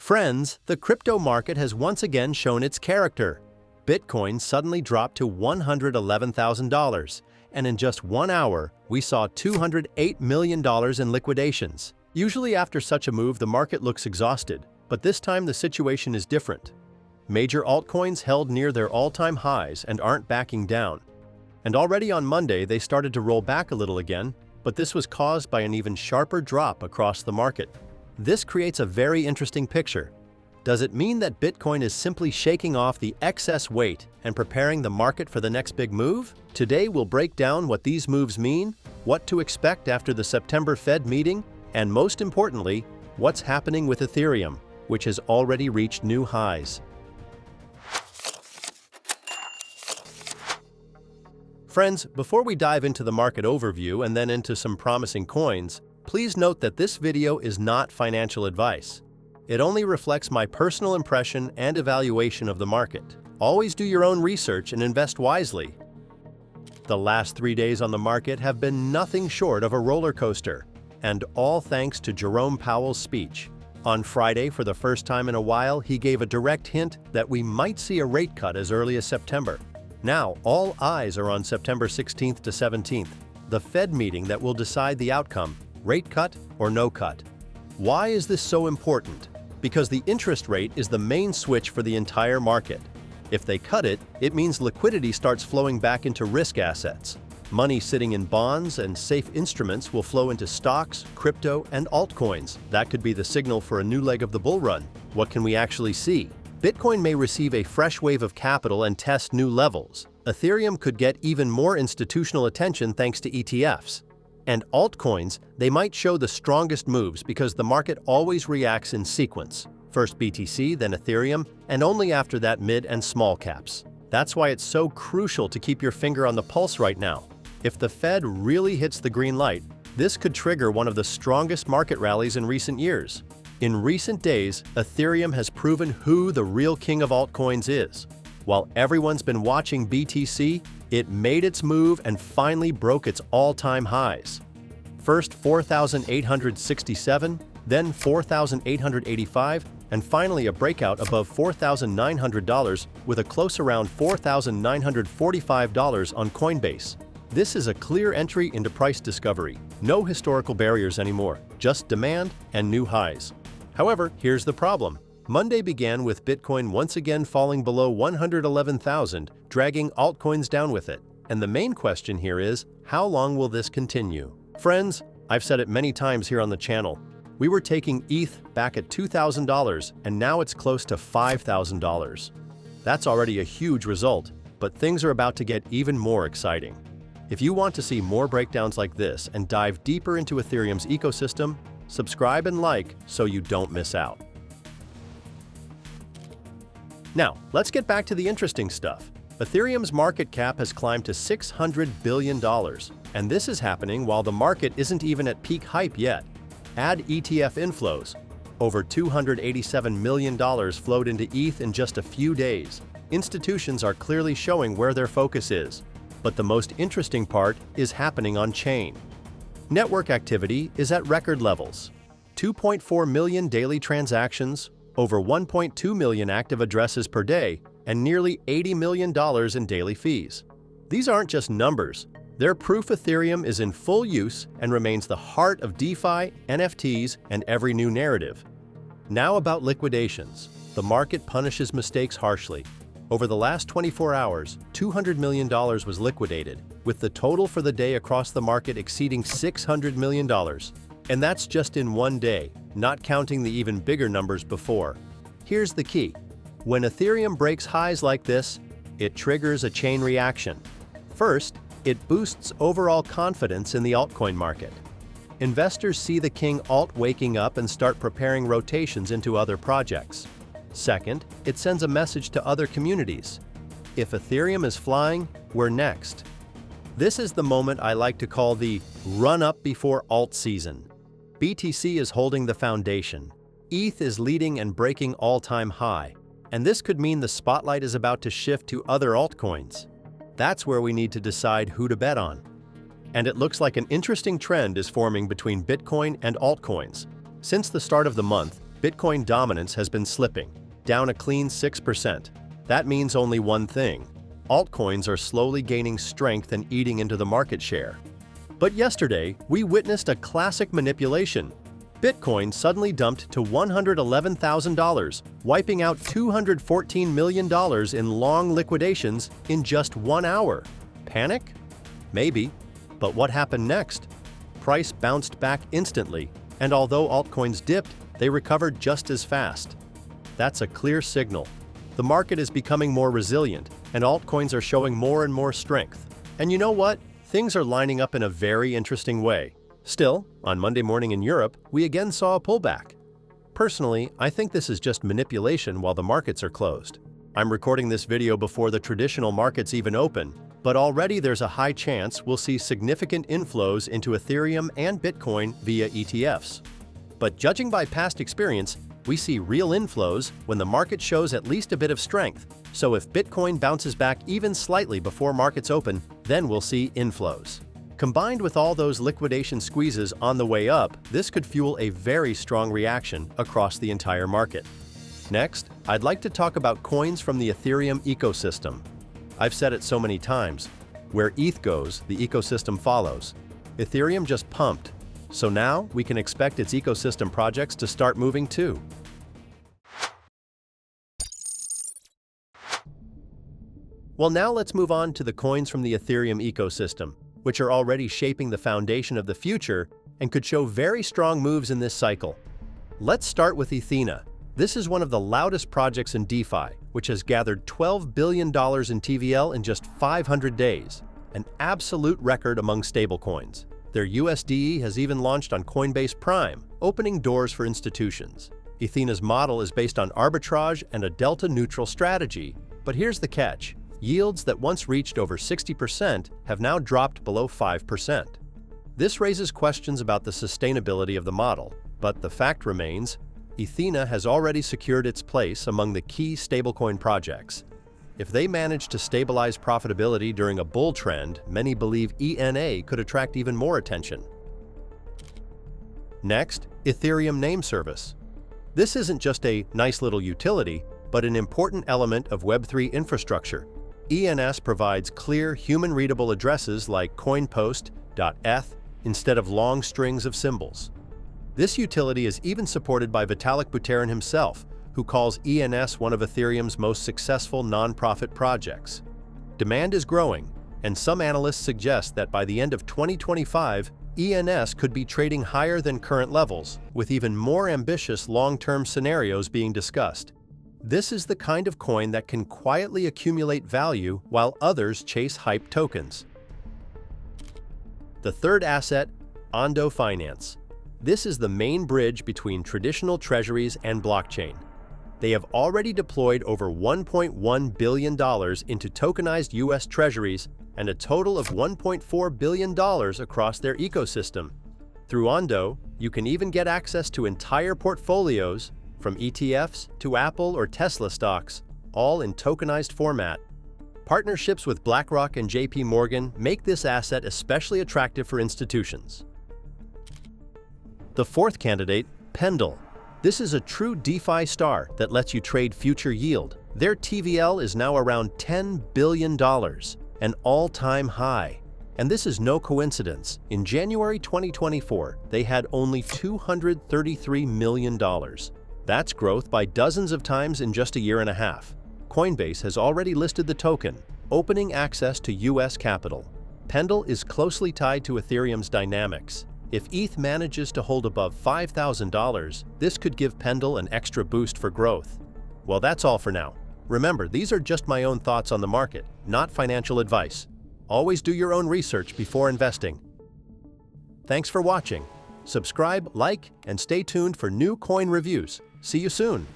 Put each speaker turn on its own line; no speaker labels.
Friends, the crypto market has once again shown its character. Bitcoin suddenly dropped to $111,000, and in just 1 hour, we saw $208 million in liquidations. Usually after such a move, the market looks exhausted, but this time the situation is different. Major altcoins held near their all-time highs and aren't backing down. And already on Monday, they started to roll back a little again, but this was caused by an even sharper drop across the market. This creates a very interesting picture. Does it mean that Bitcoin is simply shaking off the excess weight and preparing the market for the next big move? Today we'll break down what these moves mean, what to expect after the September Fed meeting, and most importantly, what's happening with Ethereum, which has already reached new highs. Friends, before we dive into the market overview and then into some promising coins, please note that this video is not financial advice. It only reflects my personal impression and evaluation of the market. Always do your own research and invest wisely. The last 3 days on the market have been nothing short of a roller coaster, and all thanks to Jerome Powell's speech. On Friday, for the first time in a while, he gave a direct hint that we might see a rate cut as early as September. Now, all eyes are on September 16th to 17th, the Fed meeting that will decide the outcome, rate cut or no cut. Why is this so important? Because the interest rate is the main switch for the entire market. If they cut it, it means liquidity starts flowing back into risk assets. Money sitting in bonds and safe instruments will flow into stocks, crypto, and altcoins. That could be the signal for a new leg of the bull run. What can we actually see? Bitcoin may receive a fresh wave of capital and test new levels. Ethereum could get even more institutional attention thanks to ETFs. And altcoins, they might show the strongest moves because the market always reacts in sequence. First BTC, then Ethereum, and only after that mid and small caps. That's why it's so crucial to keep your finger on the pulse right now. If the Fed really hits the green light, this could trigger one of the strongest market rallies in recent years. In recent days, Ethereum has proven who the real king of altcoins is. While everyone's been watching BTC, it made its move and finally broke its all-time highs. First 4,867, then 4,885, and finally a breakout above $4,900 with a close around $4,945 on Coinbase. This is a clear entry into price discovery. No historical barriers anymore, just demand and new highs. However, here's the problem. Monday began with Bitcoin once again falling below 111,000, dragging altcoins down with it. And the main question here is, how long will this continue? Friends, I've said it many times here on the channel. We were taking ETH back at $2,000, and now it's close to $5,000. That's already a huge result, but things are about to get even more exciting. If you want to see more breakdowns like this and dive deeper into Ethereum's ecosystem, subscribe and like so you don't miss out. Now, let's get back to the interesting stuff. Ethereum's market cap has climbed to $600 billion, and this is happening while the market isn't even at peak hype yet. Add ETF inflows. Over $287 million flowed into ETH in just a few days. Institutions are clearly showing where their focus is. But the most interesting part is happening on-chain. Network activity is at record levels. 2.4 million daily transactions, over 1.2 million active addresses per day, and nearly $80 million in daily fees. These aren't just numbers. They're proof Ethereum is in full use and remains the heart of DeFi, NFTs, and every new narrative. Now about liquidations. The market punishes mistakes harshly. Over the last 24 hours, $200 million was liquidated, with the total for the day across the market exceeding $600 million. And that's just in one day, not counting the even bigger numbers before. Here's the key. When Ethereum breaks highs like this, it triggers a chain reaction. First, it boosts overall confidence in the altcoin market. Investors see the king alt waking up and start preparing rotations into other projects. Second, it sends a message to other communities. If Ethereum is flying, we're next. This is the moment I like to call the run-up before alt season. BTC is holding the foundation. ETH is leading and breaking all-time high. And this could mean the spotlight is about to shift to other altcoins. That's where we need to decide who to bet on. And it looks like an interesting trend is forming between Bitcoin and altcoins. Since the start of the month, Bitcoin dominance has been slipping, down a clean 6%. That means only one thing: altcoins are slowly gaining strength and eating into the market share. But yesterday, we witnessed a classic manipulation. Bitcoin suddenly dumped to $111,000, wiping out $214 million in long liquidations in just 1 hour. Panic? Maybe. But what happened next? Price bounced back instantly, and although altcoins dipped, they recovered just as fast. That's a clear signal. The market is becoming more resilient, and altcoins are showing more and more strength. And you know what? Things are lining up in a very interesting way. Still, on Monday morning in Europe, we again saw a pullback. Personally, I think this is just manipulation while the markets are closed. I'm recording this video before the traditional markets even open, but already there's a high chance we'll see significant inflows into Ethereum and Bitcoin via ETFs. But judging by past experience, we see real inflows when the market shows at least a bit of strength. So if Bitcoin bounces back even slightly before markets open, then we'll see inflows. Combined with all those liquidation squeezes on the way up, this could fuel a very strong reaction across the entire market. Next, I'd like to talk about coins from the Ethereum ecosystem. I've said it so many times, where ETH goes, the ecosystem follows. Ethereum just pumped, so now we can expect its ecosystem projects to start moving too. Well, now let's move on to the coins from the Ethereum ecosystem, which are already shaping the foundation of the future and could show very strong moves in this cycle. Let's start with Ethena. This is one of the loudest projects in DeFi, which has gathered $12 billion in TVL in just 500 days, an absolute record among stablecoins. Their USDE has even launched on Coinbase Prime, opening doors for institutions. Ethena's model is based on arbitrage and a delta-neutral strategy, but here's the catch. Yields that once reached over 60% have now dropped below 5%. This raises questions about the sustainability of the model, but the fact remains, Ethena has already secured its place among the key stablecoin projects. If they manage to stabilize profitability during a bull trend, many believe ENA could attract even more attention. Next, Ethereum Name Service. This isn't just a nice little utility, but an important element of Web3 infrastructure. ENS provides clear, human-readable addresses like coinpost.eth instead of long strings of symbols. This utility is even supported by Vitalik Buterin himself, who calls ENS one of Ethereum's most successful nonprofit projects. Demand is growing, and some analysts suggest that by the end of 2025, ENS could be trading higher than current levels, with even more ambitious long-term scenarios being discussed. This is the kind of coin that can quietly accumulate value while others chase hype tokens. The third asset, Ondo Finance. This is the main bridge between traditional treasuries and blockchain. They have already deployed over $1.1 billion into tokenized US treasuries and a total of $1.4 billion across their ecosystem. Through Ondo, you can even get access to entire portfolios, from ETFs to Apple or Tesla stocks, all in tokenized format. Partnerships with BlackRock and JP Morgan make this asset especially attractive for institutions. The fourth candidate, Pendle. This is a true DeFi star that lets you trade future yield. Their TVL is now around $10 billion, an all-time high. And this is no coincidence. In January 2024, they had only $233 million. That's growth by dozens of times in just a year and a half. Coinbase has already listed the token, opening access to US capital. Pendle is closely tied to Ethereum's dynamics. If ETH manages to hold above $5,000, this could give Pendle an extra boost for growth. Well, that's all for now. Remember, these are just my own thoughts on the market, not financial advice. Always do your own research before investing. Thanks for watching. Subscribe, like, and stay tuned for new coin reviews. See you soon!